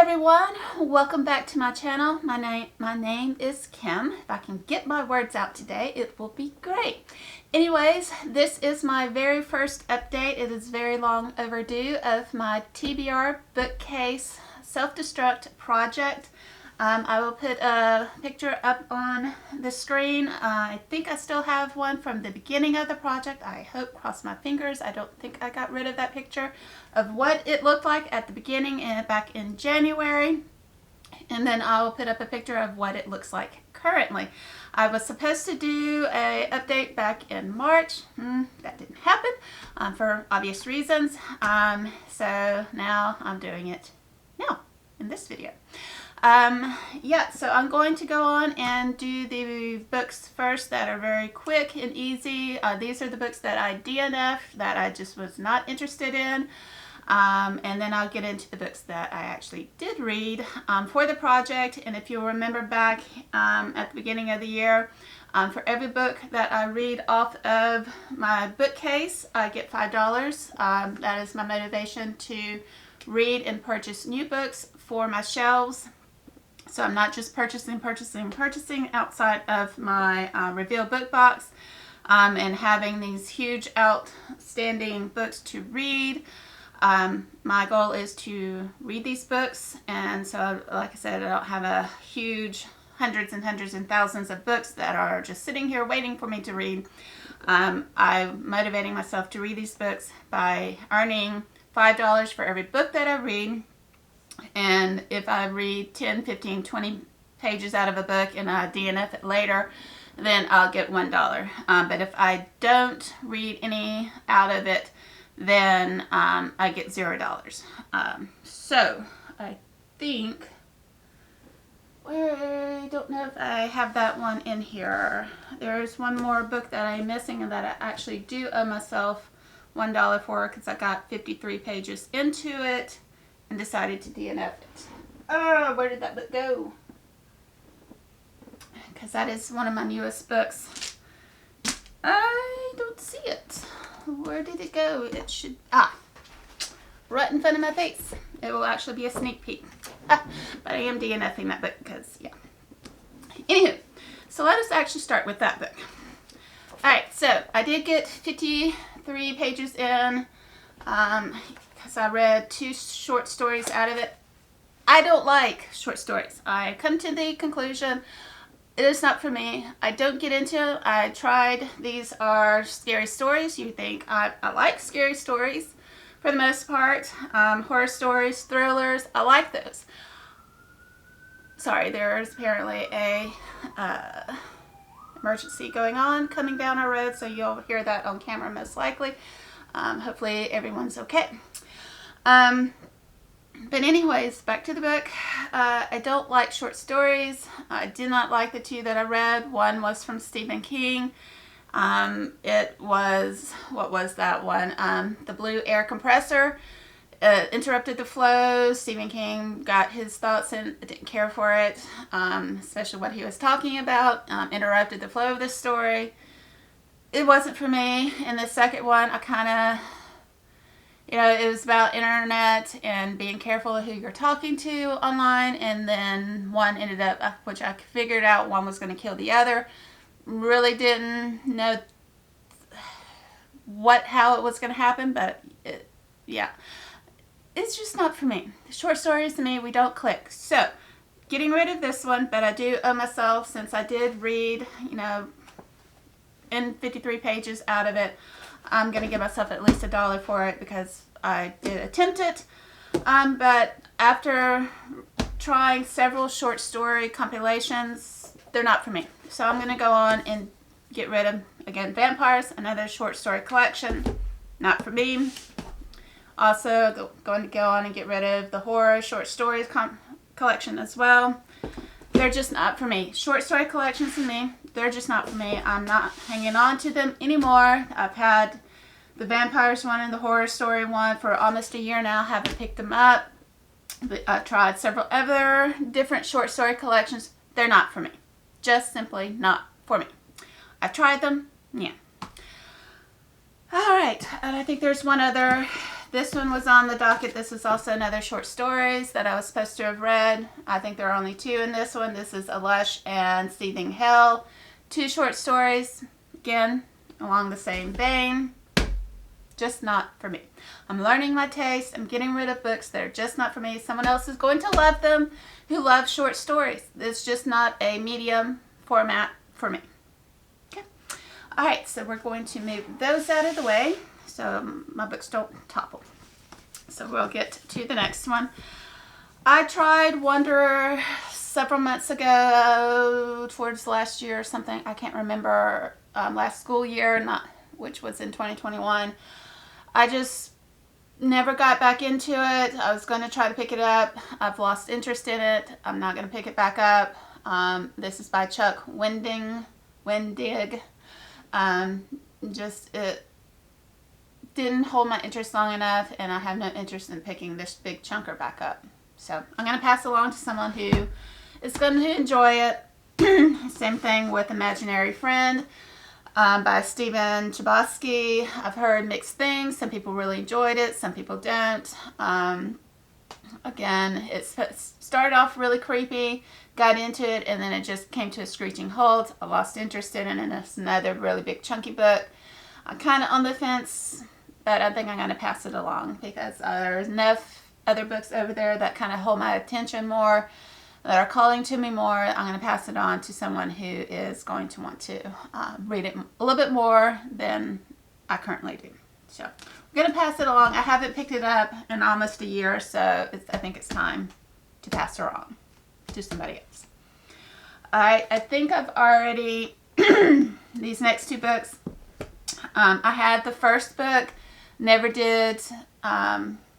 everyone, welcome back to my channel. My name is Kim. If I can get my words out today, it will be great. Anyways, this is my very first update. It is very long overdue of my TBR Bookcase self-destruct project. I will put a picture up on the screen. I think I still have one from the beginning of the project. I hope, cross my fingers, I don't think I got rid of that picture of what it looked like at the beginning and back in January. And then I will put up a picture of what it looks like currently. I was supposed to do an update back in March. That didn't happen for obvious reasons. So now I'm doing it now in this video. Yeah, so I'm going to go on and do the books first that are very quick and easy. These are the books that I DNF'd that I just was not interested in. And then I'll get into the books that I actually did read for the project. And if you'll remember back at the beginning of the year, for every book that I read off of my bookcase, I get $5. That is my motivation to read and purchase new books for my shelves. So I'm not just purchasing outside of my reveal book box and having these huge outstanding books to read. My goal is to read these books, and so like I said, I don't have a huge hundreds and thousands of books that are just sitting here waiting for me to read. I'm motivating myself to read these books by earning $5 for every book that I read. And if I read 10, 15, 20 pages out of a book and I DNF it later, then I'll get $1. But if I don't read any out of it, then I get $0. So I think, I don't know if I have that one in here. There's one more book that I'm missing and that I actually do owe myself $1 for because I got 53 pages into it and decided to DNF it. Oh, where did that book go? Because that is one of my newest books. I don't see it. Where did it go? It should, right in front of my face. It will actually be a sneak peek. But I am DNFing that book because, yeah. Anywho, so let us actually start with that book. Alright, so I did get 53 pages in. Because I read 2 short stories out of it. I don't like short stories. I come to the conclusion it is not for me. I don't get into it. I tried. These are scary stories. You think I like scary stories for the most part. Horror stories, thrillers, I like those. Sorry, there's apparently a emergency going on coming down our road, so you'll hear that on camera most likely. Hopefully everyone's okay. But anyways, back to the book. I don't like short stories. I did not like the 2 that I read. One was from Stephen King. It was, what was that one? The Blue Air Compressor. Interrupted the flow. Stephen King got his thoughts in. I didn't care for it, especially what he was talking about. Interrupted the flow of the story. It wasn't for me. And the second one, I kind of, it was about internet and being careful of who you're talking to online. And then one ended up, which I figured out one was going to kill the other. Really didn't know how it was going to happen, but yeah. It's just not for me. Short stories to me, we don't click. So, getting rid of this one, but I do owe myself, since I did read, in 53 pages out of it, I'm going to give myself at least $1 for it because I did attempt it. But after trying several short story compilations, they're not for me. So I'm going to go on and get rid of, again, Vampires, another short story collection. Not for me. Also going to go on and get rid of the horror short stories collection as well. They're just not for me. Short story collections for me, they're just not for me. I'm not hanging on to them anymore. I've had the Vampires one and the horror story one for almost a year now. Haven't picked them up. But I've tried several other different short story collections. They're not for me. Just simply not for me. I've tried them. Yeah. Alright. And I think there's one other this one was on the docket. This is also another short stories that I was supposed to have read. I think there are only 2 in this one. This is A Lush and Seething Hell. 2 short stories, again, along the same vein. Just not for me. I'm learning my taste. I'm getting rid of books that are just not for me. Someone else is going to love them who love short stories. It's just not a medium format for me. Okay. All right, so we're going to move those out of the way so my books don't topple. So we'll get to the next one. I tried Wanderer several months ago, towards last year or something. I can't remember, last school year, which was in 2021. I just never got back into it. I was going to try to pick it up. I've lost interest in it. I'm not going to pick it back up. This is by Chuck Wendig. It didn't hold my interest long enough, and I have no interest in picking this big chunker back up. So I'm going to pass it along to someone who is going to enjoy it. Same thing with Imaginary Friend. By Stephen Chbosky. I've heard mixed things. Some people really enjoyed it. Some people don't. Again, it started off really creepy, got into it, and then it just came to a screeching halt. I lost interest in it, and it's another really big chunky book. I'm kind of on the fence, but I think I'm going to pass it along because there's enough other books over there that kind of hold my attention more, that are calling to me more. I'm going to pass it on to someone who is going to want to read it a little bit more than I currently do. So we're going to pass it along. I haven't picked it up in almost a year, so I think it's time to pass her on to somebody else. All right, I think I've already, these next 2 books, I had the first book, never did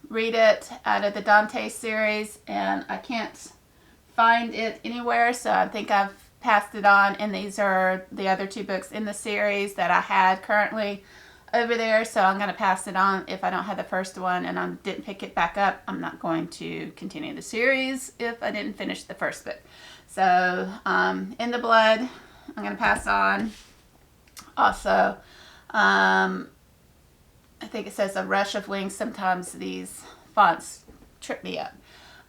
read it out of the Dante series, and I can't find it anywhere, so I think I've passed it on, and these are the other 2 books in the series that I had currently over there, so I'm going to pass it on. If I don't have the first one and I didn't pick it back up, I'm not going to continue the series if I didn't finish the first book. So In the Blood, I'm going to pass on. Also, I think it says A Rush of Wings. Sometimes these fonts trip me up.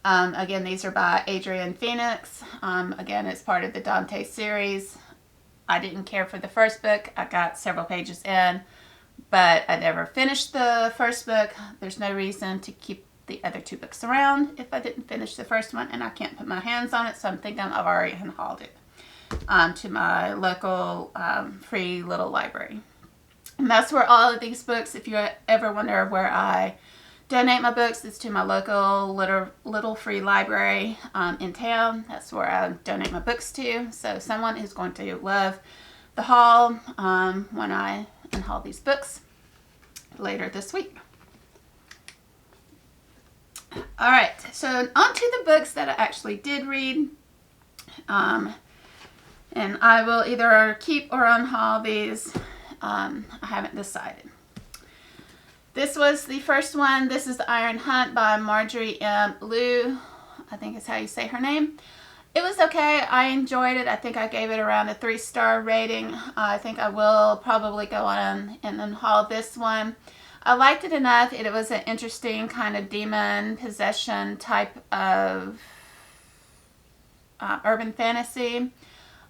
Again, these are by Adrian Phoenix. Again, it's part of the Dante series. I didn't care for the first book. I got several pages in, but I never finished the first book. There's no reason to keep the other 2 books around if I didn't finish the first one, and I can't put my hands on it, so I'm thinking I've already hauled it to my local free little library. And that's where all of these books, if you ever wonder where I donate my books, it's to my local little free library in town. That's where I donate my books to. So someone is going to love the haul when I unhaul these books later this week. All right, so on to the books that I actually did read. And I will either keep or unhaul these. I haven't decided. This was the first one. This is The Iron Hunt by Marjorie M. Liu. I think is how you say her name. It was okay. I enjoyed it. I think I gave it around a 3-star rating. I think I will probably go on and unhaul this one. I liked it enough. It was an interesting kind of demon possession type of urban fantasy.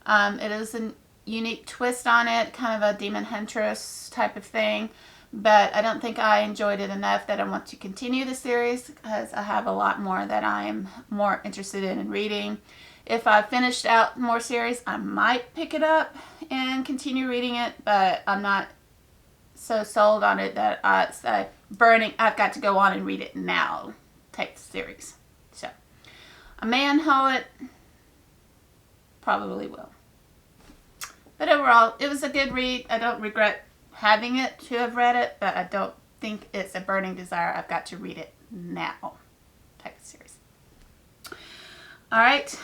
It is a unique twist on it, kind of a demon huntress type of thing. But I don't think I enjoyed it enough that I want to continue the series because I have a lot more that I am more interested in reading. If I finished out more series, I might pick it up and continue reading it, but I'm not so sold on it that it's a burning, I've got to go on and read it now type series. So I may unhaul it, probably will. But overall, it was a good read. I don't regret having it to have read it, but I don't think it's a burning desire. I've got to read it now type of series. All right.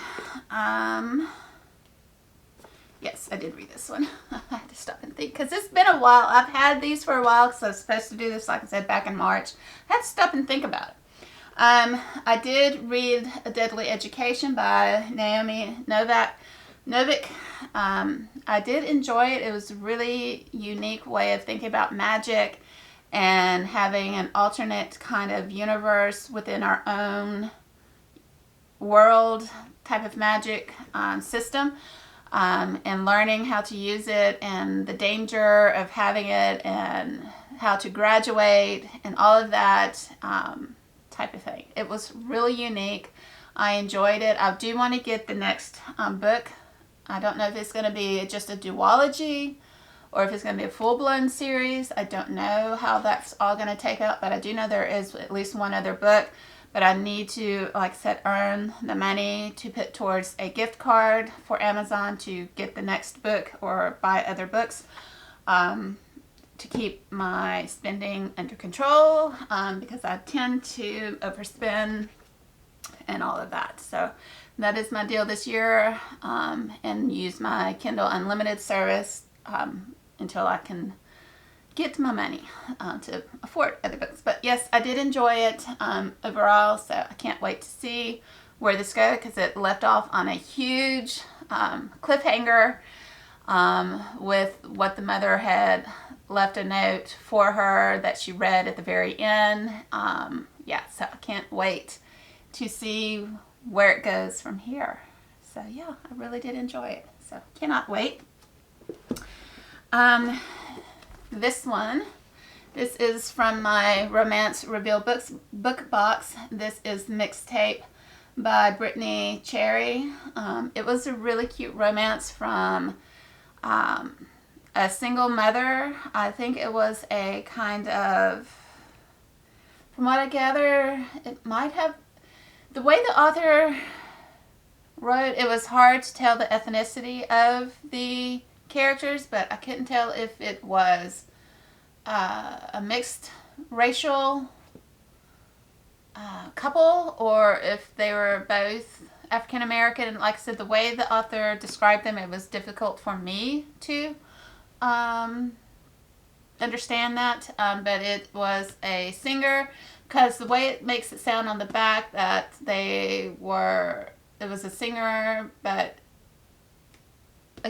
Yes, I did read this one. I had to stop and think because it's been a while. I've had these for a while because I was supposed to do this, like I said, back in March. I had to stop and think about it. I did read A Deadly Education by Naomi Novik. I did enjoy it. It was a really unique way of thinking about magic and having an alternate kind of universe within our own world type of magic system, and learning how to use it and the danger of having it and how to graduate and all of that type of thing. It was really unique. I enjoyed it. I do want to get the next book. I don't know if it's going to be just a duology or if it's going to be a full-blown series. I don't know how that's all going to take out, but I do know there is at least one other book. But I need to, like I said, earn the money to put towards a gift card for Amazon to get the next book or buy other books, to keep my spending under control, because I tend to overspend and all of that. So that is my deal this year, and use my Kindle Unlimited service until I can get my money to afford other books. But yes, I did enjoy it overall, so I can't wait to see where this goes, because it left off on a huge cliffhanger with what the mother had left a note for her that she read at the very end. Yeah, so I can't wait to see where it goes from here. So yeah, I really did enjoy it, so cannot wait. This is from my Romance Reveal book box. This is Mixtape by Brittany Cherry. It was a really cute romance from a single mother. I think it was a kind of, from what I gather, it might have, the way the author wrote, it was hard to tell the ethnicity of the characters, but I couldn't tell if it was a mixed racial couple or if they were both African American. And like I said, the way the author described them, it was difficult for me to understand that, but it was a singer, because the way it makes it sound on the back that it was a singer, but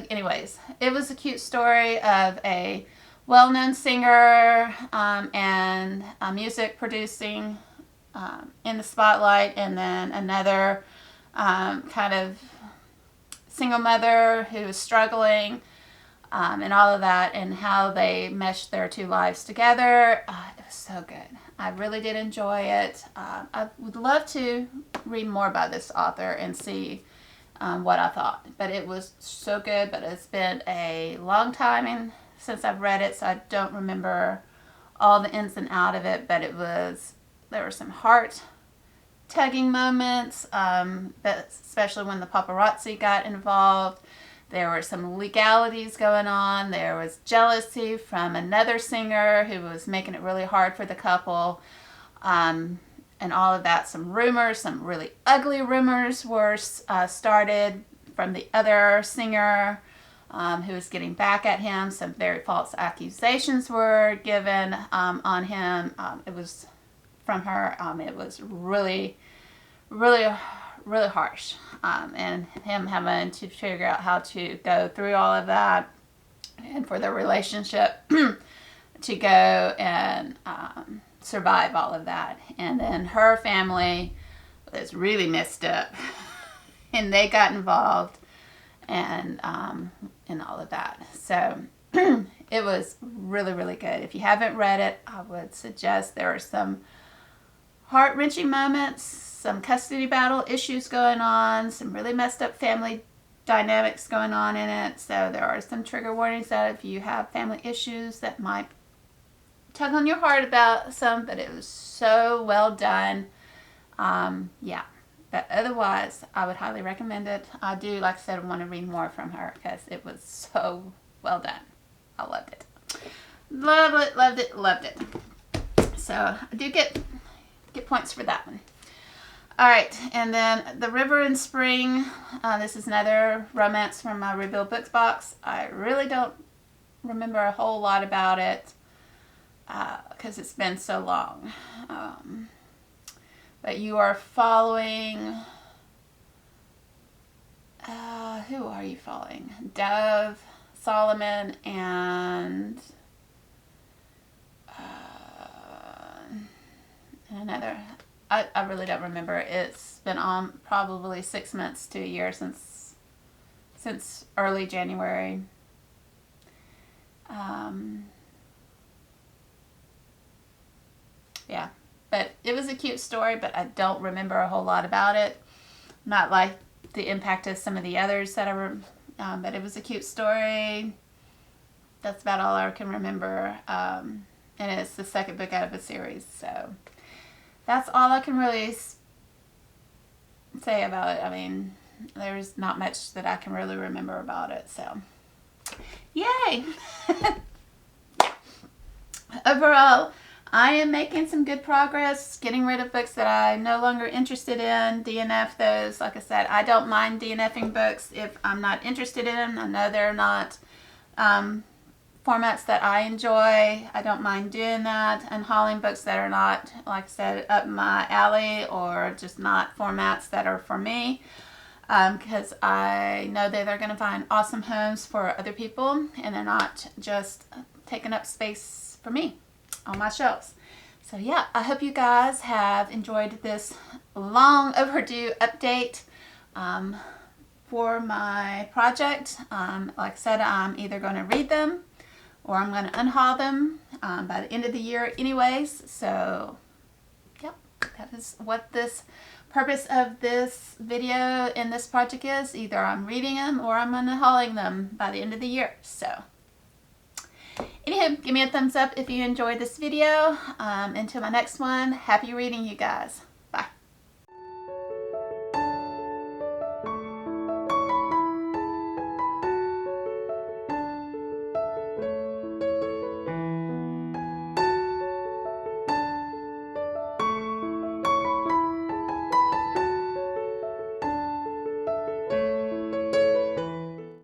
anyways, it was a cute story of a well-known singer and music producing in the spotlight, and then another kind of single mother who is struggling, and all of that, and how they meshed their two lives together. It was so good. I really did enjoy it. I would love to read more about this author and see what I thought. But it was so good, but it's been a long time since I've read it, so I don't remember all the ins and outs of it, but there were some heart-tugging moments, but especially when the paparazzi got involved. There were some legalities going on. There was jealousy from another singer who was making it really hard for the couple, and all of that. Some rumors, some really ugly rumors were started from the other singer who was getting back at him. Some very false accusations were given on him. It was from her. It was really, really, really harsh. And him having to figure out how to go through all of that, and for their relationship to go and survive all of that. And then her family was really messed up and they got involved, and all of that. So it was really, really good. If you haven't read it, I would suggest. There are some heart-wrenching moments, some custody battle issues going on, some really messed up family dynamics going on in it. So there are some trigger warnings that if you have family issues that might tug on your heart about some, but it was so well done. Yeah, but otherwise I would highly recommend it. I do, like I said, want to read more from her because it was so well done. I loved it. Loved it. So I do get points for that one. All right, and then The River in Spring. This is another romance from my Reveal Books box. I really don't remember a whole lot about it because it's been so long. But you are following... who are you following? Dove, Solomon, and... and another. I really don't remember. It's been on probably 6 months to a year since early January. Yeah, but it was a cute story, but I don't remember a whole lot about it. Not like the impact of some of the others that I remember, but it was a cute story. That's about all I can remember, and it's the second book out of a series, so that's all I can really say about it. I mean, there's not much that I can really remember about it, so yay! Overall, I am making some good progress, getting rid of books that I'm no longer interested in, DNF those. Like I said, I don't mind DNFing books if I'm not interested in them. I know they're not formats that I enjoy. I don't mind doing that, and hauling books that are not, like I said, up my alley or just not formats that are for me, because I know that they're going to find awesome homes for other people, and they're not just taking up space for me on my shelves. So yeah, I hope you guys have enjoyed this long overdue update for my project. Like I said, I'm either going to read them or I'm going to unhaul them by the end of the year anyways. So yep, that is what this purpose of this video and this project is. Either I'm reading them or I'm unhauling them by the end of the year. So anywho, give me a thumbs up if you enjoyed this video. Until my next one, happy reading, you guys.